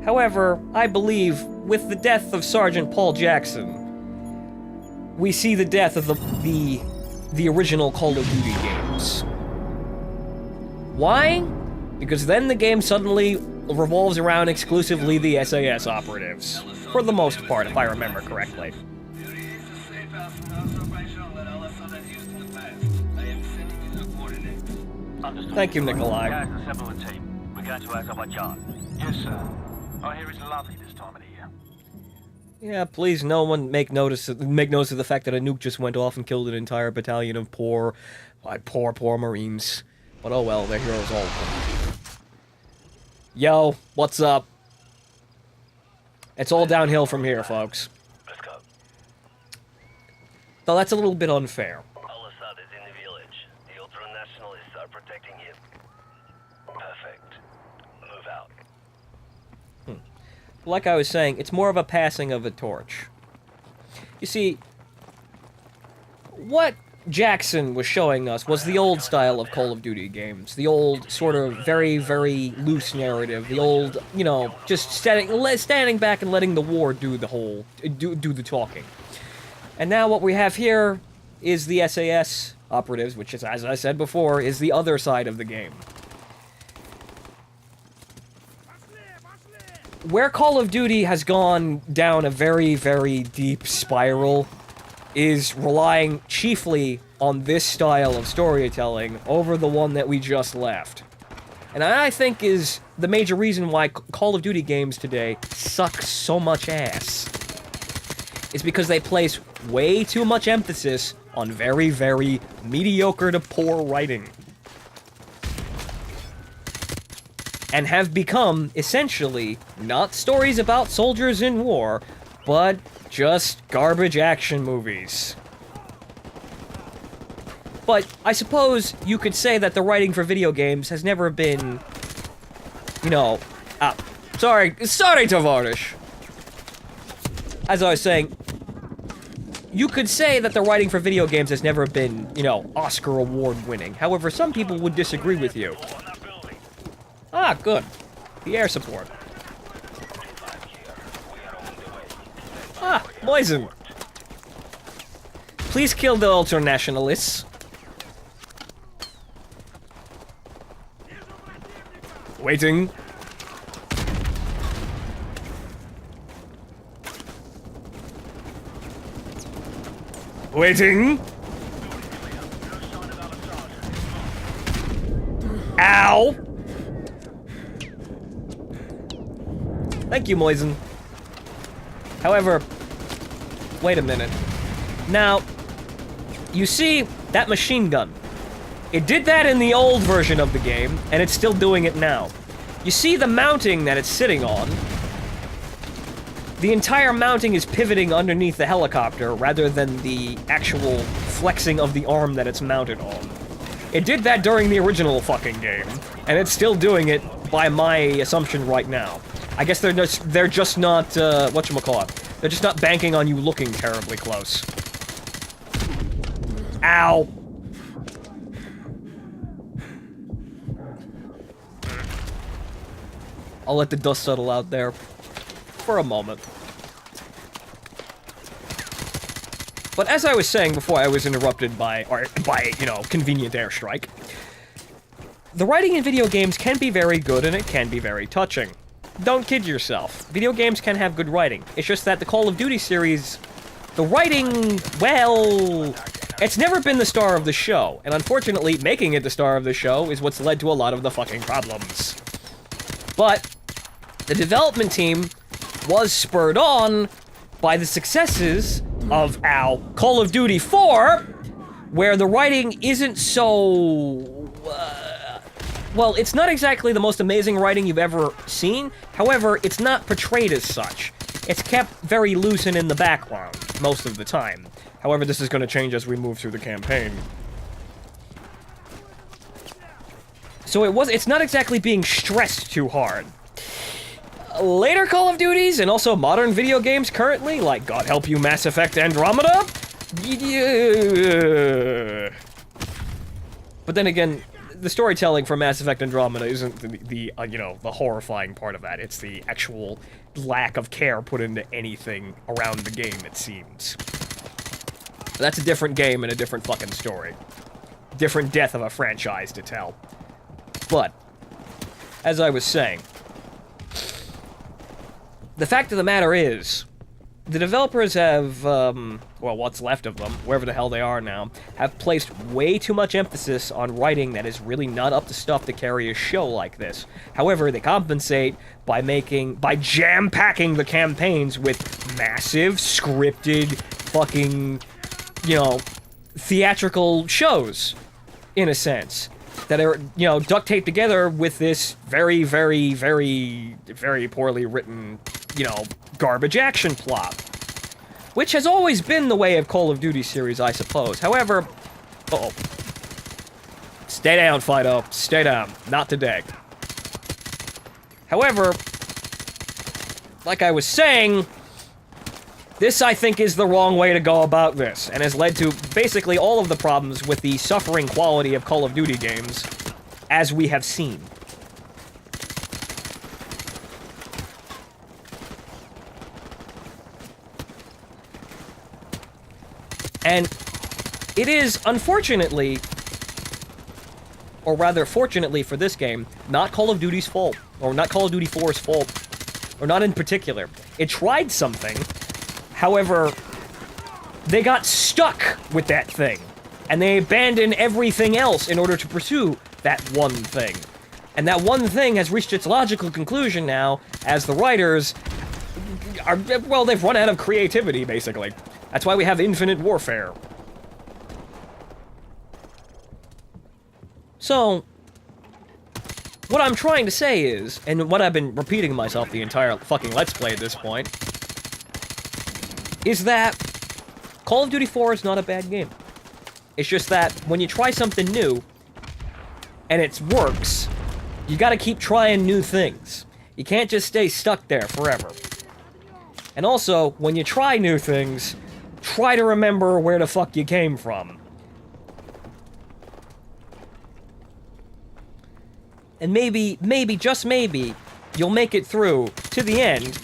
However, I believe, with the death of Sergeant Paul Jackson, we see the death of the original Call of Duty games. Why? Because then the game suddenly revolves around exclusively the SAS operatives. For the most part, if I remember correctly. Thank you, Nikolai. We're going to Azerbaijan. Yes, sir. I hear it's lovely this time of the year. Yeah, please, no one make notice of the fact that a nuke just went off and killed an entire battalion of poor Marines. But oh well, they're heroes all of them. Yo, what's up? It's all downhill from here, folks. Let's go. Though that's a little bit unfair. Al-Assad is in the village. The ultra-nationalists are protecting him. Perfect. Move out. Like I was saying, it's more of a passing of a torch. You see, what Jackson was showing us was the old style of Call of Duty games. The old, sort of, very, very loose narrative. The old, you know, just standing back and letting the war do the whole, do the talking. And now what we have here is the SAS operatives, which is, as I said before, is the other side of the game. Where Call of Duty has gone down a very, very deep spiral is relying chiefly on this style of storytelling over the one that we just left. And I think is the major reason why Call of Duty games today suck so much ass. Is because they place way too much emphasis on very, very mediocre to poor writing. And have become, essentially, not stories about soldiers in war, but just garbage action movies. But I suppose you could say that the writing for video games has never been, you know, sorry, Tavarish. As I was saying, you could say that the writing for video games has never been, you know, Oscar award winning. However, some people would disagree with you. Ah, good. The air support. Ah, Moisen. Please kill the ultranationalists. Waiting. Waiting. Ow! Thank you, Moisen. However, wait a minute. Now, you see that machine gun. It did that in the old version of the game, and it's still doing it now. You see the mounting that it's sitting on? The entire mounting is pivoting underneath the helicopter rather than the actual flexing of the arm that it's mounted on. It did that during the original fucking game, and it's still doing it by my assumption right now. I guess they're just not, whatchamacallit. They're just not banking on you looking terribly close. Ow! I'll let the dust settle out there for a moment. But as I was saying before I was interrupted by, you know, convenient airstrike, the writing in video games can be very good and it can be very touching. Don't kid yourself. Video games can have good writing. It's just that the Call of Duty series, the writing, well, it's never been the star of the show. And unfortunately, making it the star of the show is what's led to a lot of the fucking problems. But the development team was spurred on by the successes of Call of Duty 4, where the writing isn't so... well, it's not exactly the most amazing writing you've ever seen. However, it's not portrayed as such. It's kept very loose and in the background most of the time. However, this is going to change as we move through the campaign. So it's not exactly being stressed too hard. Later Call of Duties, and also modern video games currently, like God help you, Mass Effect Andromeda, But then again, the storytelling for Mass Effect Andromeda isn't the horrifying part of that. It's the actual lack of care put into anything around the game, it seems. But that's a different game and a different fucking story. Different death of a franchise to tell. But, as I was saying, the fact of the matter is, the developers have, well, what's left of them, wherever the hell they are now, have placed way too much emphasis on writing that is really not up to stuff to carry a show like this. However, they compensate by jam-packing the campaigns with massive, scripted, fucking, theatrical shows, in a sense, that are, duct taped together with this very, very, very, very poorly written, garbage action plot. Which has always been the way of Call of Duty series, I suppose. However... Uh-oh. Stay down, Fido. Stay down. Not today. However, like I was saying, this, I think, is the wrong way to go about this, and has led to basically all of the problems with the suffering quality of Call of Duty games, as we have seen. And it is, unfortunately, or rather fortunately for this game, not Call of Duty's fault, or not Call of Duty 4's fault, or not in particular. It tried something, however, they got stuck with that thing, and they abandoned everything else in order to pursue that one thing. And that one thing has reached its logical conclusion now, as the writers are, well, they've run out of creativity, basically. That's why we have Infinite Warfare. So, what I'm trying to say is, and what I've been repeating myself the entire fucking Let's Play at this point, is that Call of Duty 4 is not a bad game. It's just that when you try something new, and it works, you gotta keep trying new things. You can't just stay stuck there forever. And also, when you try new things, try to remember where the fuck you came from. And maybe, just maybe, you'll make it through to the end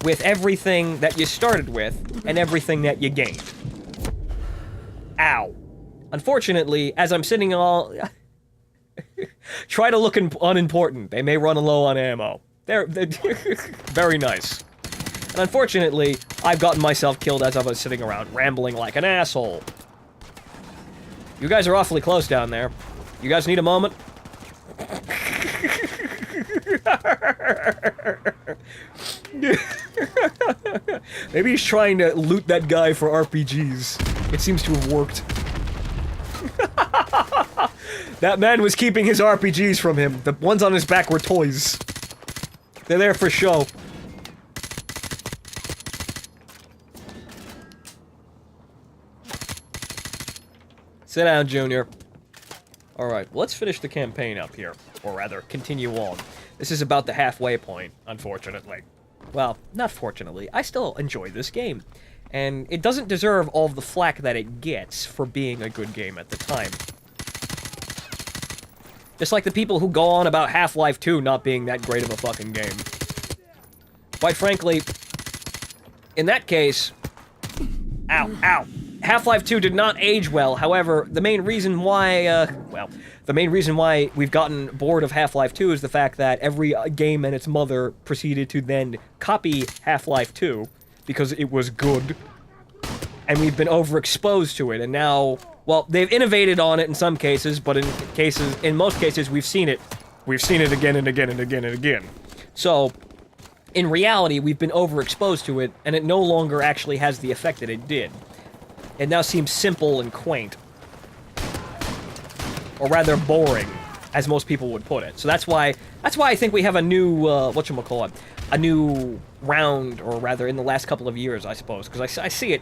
with everything that you started with and everything that you gained. Ow. Unfortunately, as I'm sitting all... try to look unimportant. They may run low on ammo. They're very nice. And unfortunately, I've gotten myself killed as I was sitting around rambling like an asshole. You guys are awfully close down there. You guys need a moment? Maybe he's trying to loot that guy for RPGs. It seems to have worked. That man was keeping his RPGs from him. The ones on his back were toys. They're there for show. Sit down, Junior. Alright, let's finish the campaign up here. Or rather, continue on. This is about the halfway point, unfortunately. Well, not fortunately. I still enjoy this game. And it doesn't deserve all of the flack that it gets for being a good game at the time. Just like the people who go on about Half-Life 2 not being that great of a fucking game. Quite frankly, in that case... Ow, ow. Half-Life 2 did not age well, however, the main reason why, the main reason why we've gotten bored of Half-Life 2 is the fact that every game and its mother proceeded to then copy Half-Life 2, because it was good, and we've been overexposed to it, and now, well, they've innovated on it in some cases, but in most cases, we've seen it again and again and again and again. So, in reality, we've been overexposed to it, and it no longer actually has the effect that it did. It now seems simple and quaint. Or rather boring, as most people would put it. So that's why I think we have a new, whatchamacallit, a new round, or rather in the last couple of years, I suppose, because I see it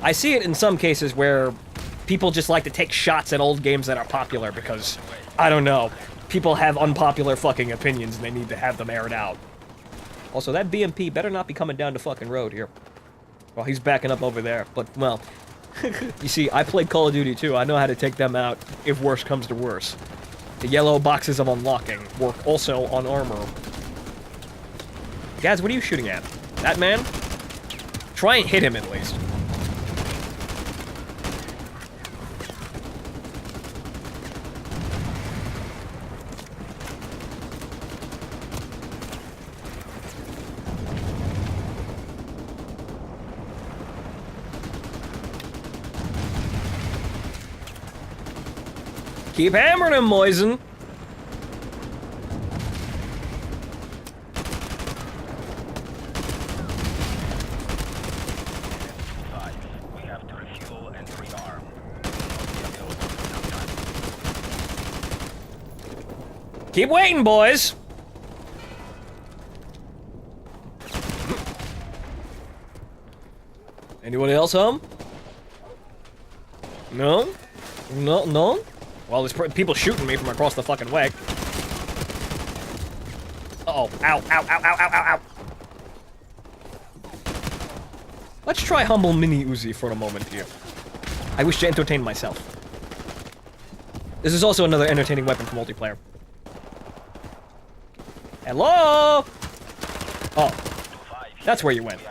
I see it in some cases where people just like to take shots at old games that are popular because, I don't know, people have unpopular fucking opinions and they need to have them aired out. Also, that BMP better not be coming down the fucking road here. Well, he's backing up over there, but, well, You see, I played Call of Duty too. I know how to take them out if worse comes to worse. The yellow boxes of unlocking work also on armor. Guys, what are you shooting at? That man? Try and hit him at least. Keep hammering him, Moisen. We have to refuel and rearm. Keep waiting, boys. Anyone else home? No? No? Well, there's people shooting me from across the fucking way. Uh-oh. Ow, ow, ow, ow, ow, ow, ow. Let's try humble mini Uzi for a moment here. I wish to entertain myself. This is also another entertaining weapon for multiplayer. Hello? Oh. That's where you went.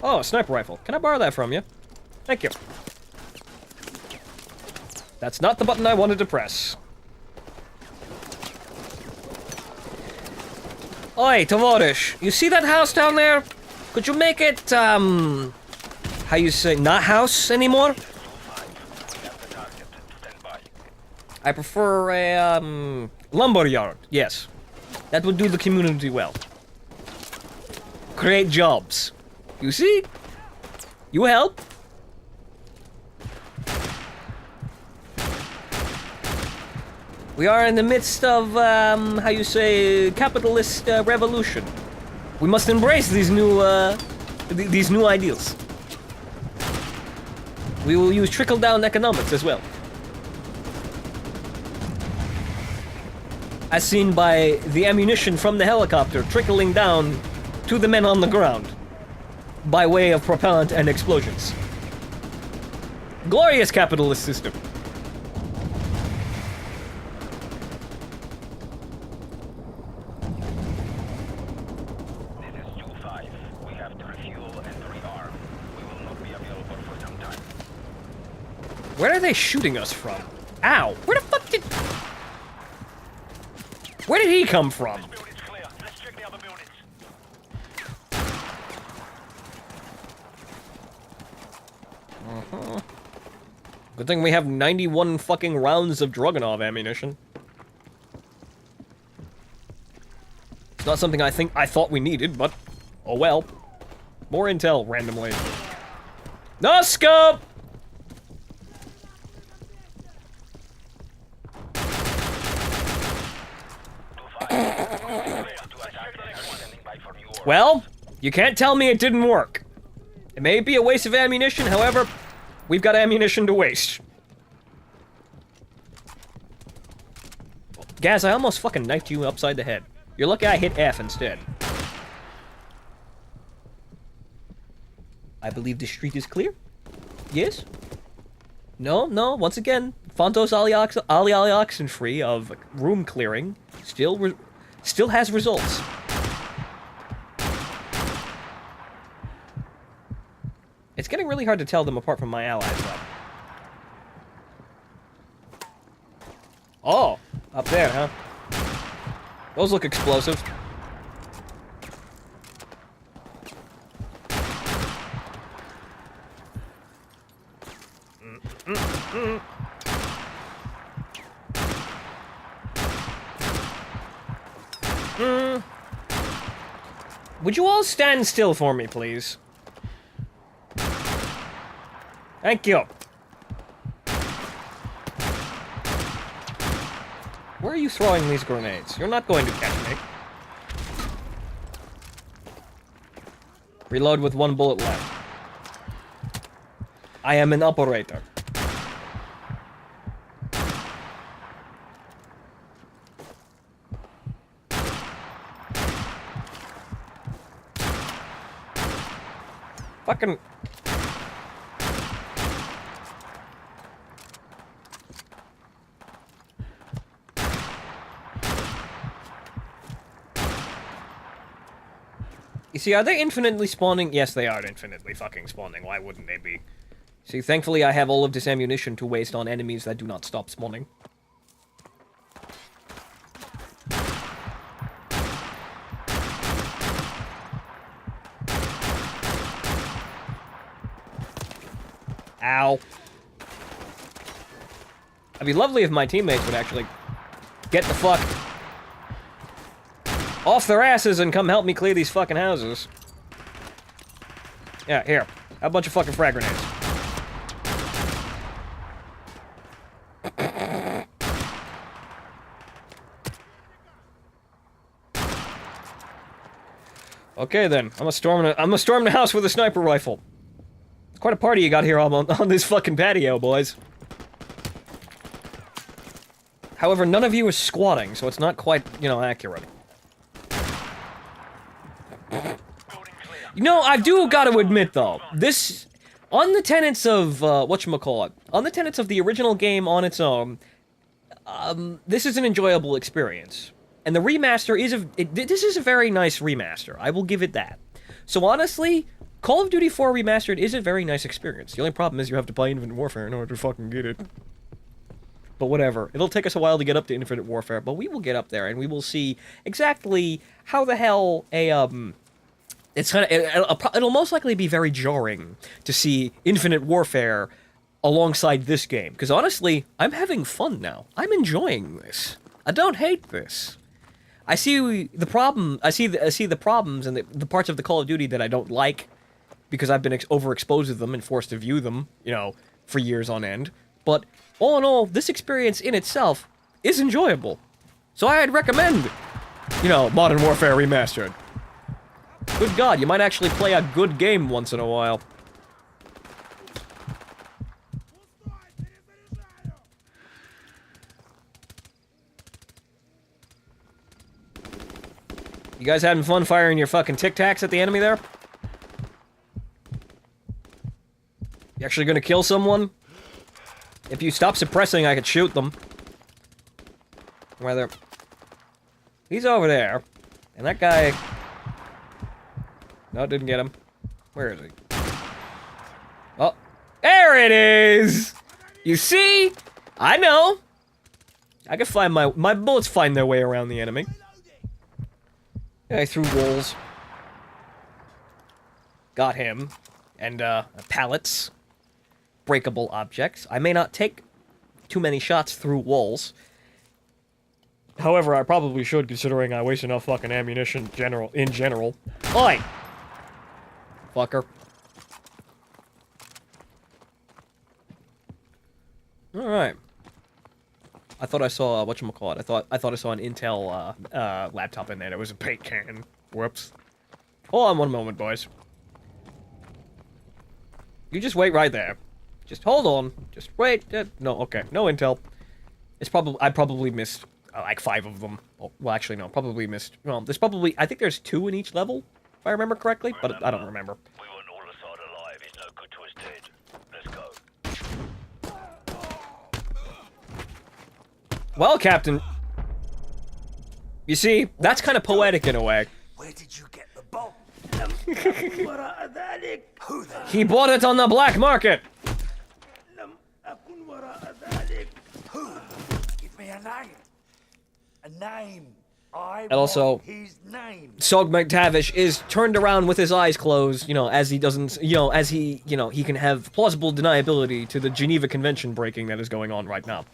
Oh, a sniper rifle. Can I borrow that from you? Thank you. That's not the button I wanted to press. Oi, Tavorish, you see that house down there? Could you make it, how you say, not house anymore? I prefer a, lumberyard, yes. That would do the community well. Create jobs. You see? You help. We are in the midst of, how you say, capitalist revolution. We must embrace these new ideals. We will use trickle-down economics as well. As seen by the ammunition from the helicopter trickling down to the men on the ground by way of propellant and explosions. Glorious capitalist system. Where are they shooting us from? Ow! Where the fuck did... Where did he come from? Good thing we have 91 fucking rounds of Dragunov ammunition. It's not something I thought we needed, but... Oh well. More intel, randomly. No scope! Well, you can't tell me it didn't work. It may be a waste of ammunition, however, we've got ammunition to waste. Gaz, I almost fucking knifed you upside the head. You're lucky I hit F instead. I believe the street is clear? Yes? No, once again, Fontos Ali Oxenfree of room clearing still has results. It's getting really hard to tell them apart from my allies, though. Oh, up there, huh? Those look explosive. Would you all stand still for me, please? Thank you. Where are you throwing these grenades? You're not going to catch me. Reload with 1 bullet left. I am an operator. Fucking... You see, are they infinitely spawning? Yes, they are infinitely fucking spawning. Why wouldn't they be? See, thankfully I have all of this ammunition to waste on enemies that do not stop spawning. Ow. It'd be lovely if my teammates would actually get the fuck off their asses and come help me clear these fucking houses. Yeah, here. Have a bunch of fucking frag grenades. Okay then, I'm gonna storm the house with a sniper rifle. It's quite a party you got here on this fucking patio, boys. However, none of you is squatting, so it's not quite, you know, accurate. You know, I do gotta admit, though, this... On the tenets of, whatchamacallit, on the tenets of the original game on its own, this is an enjoyable experience. And the remaster is this is a very nice remaster. I will give it that. So honestly, Call of Duty 4 Remastered is a very nice experience. The only problem is you have to buy Infinite Warfare in order to fucking get it. But whatever. It'll take us a while to get up to Infinite Warfare, but we will get up there and we will see exactly how the hell it'll most likely be very jarring to see Infinite Warfare alongside this game. Because honestly, I'm having fun now. I'm enjoying this. I don't hate this. I see the problem. I see the problems and the parts of the Call of Duty that I don't like because I've been overexposed to them and forced to view them, you know, for years on end. But all in all, this experience in itself is enjoyable. So I'd recommend, you know, Modern Warfare Remastered. Good God, you might actually play a good game once in a while. You guys having fun firing your fucking Tic Tacs at the enemy there? You actually gonna kill someone? If you stop suppressing, I could shoot them. Whether... He's over there. And that guy... No, didn't get him. Where is he? Oh. There it is! You see? I know! I can find my bullets find their way around the enemy. I threw walls. Got him. And, pallets. Breakable objects. I may not take too many shots through walls. However, I probably should, considering I waste enough fucking ammunition in general. Oi! Fucker. Alright. I thought I saw, whatchamacallit, I thought I saw an Intel, laptop in there. It was a paint can. Whoops. Hold on one moment, boys. You just wait right there. Just hold on. Just wait. No, okay. No Intel. I probably missed, like, 5 of them. Oh, well, actually, no. Probably missed, well, there's probably, I think there's 2 in each level, if I remember correctly, but I don't remember. We want all aside alive. He's no good to us dead. Let's go. Well, Captain, you see, that's kind of poetic in a way. Where did you get the bomb? He bought it on the black market. Who? Give me a name. A name. And also, his name. Sog McTavish is turned around with his eyes closed, you know, as he doesn't, you know, as he, you know, he can have plausible deniability to the Geneva Convention breaking that is going on right now.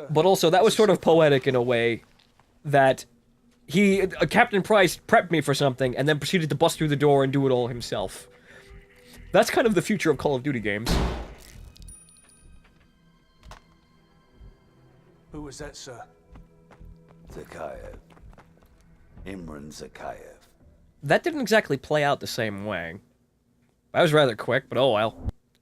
But also, that was sort of poetic in a way that Captain Price prepped me for something and then proceeded to bust through the door and do it all himself. That's kind of the future of Call of Duty games. Who was that, sir? Zakhaev. Imran Zakhaev. That didn't exactly play out the same way. That was rather quick, but oh well.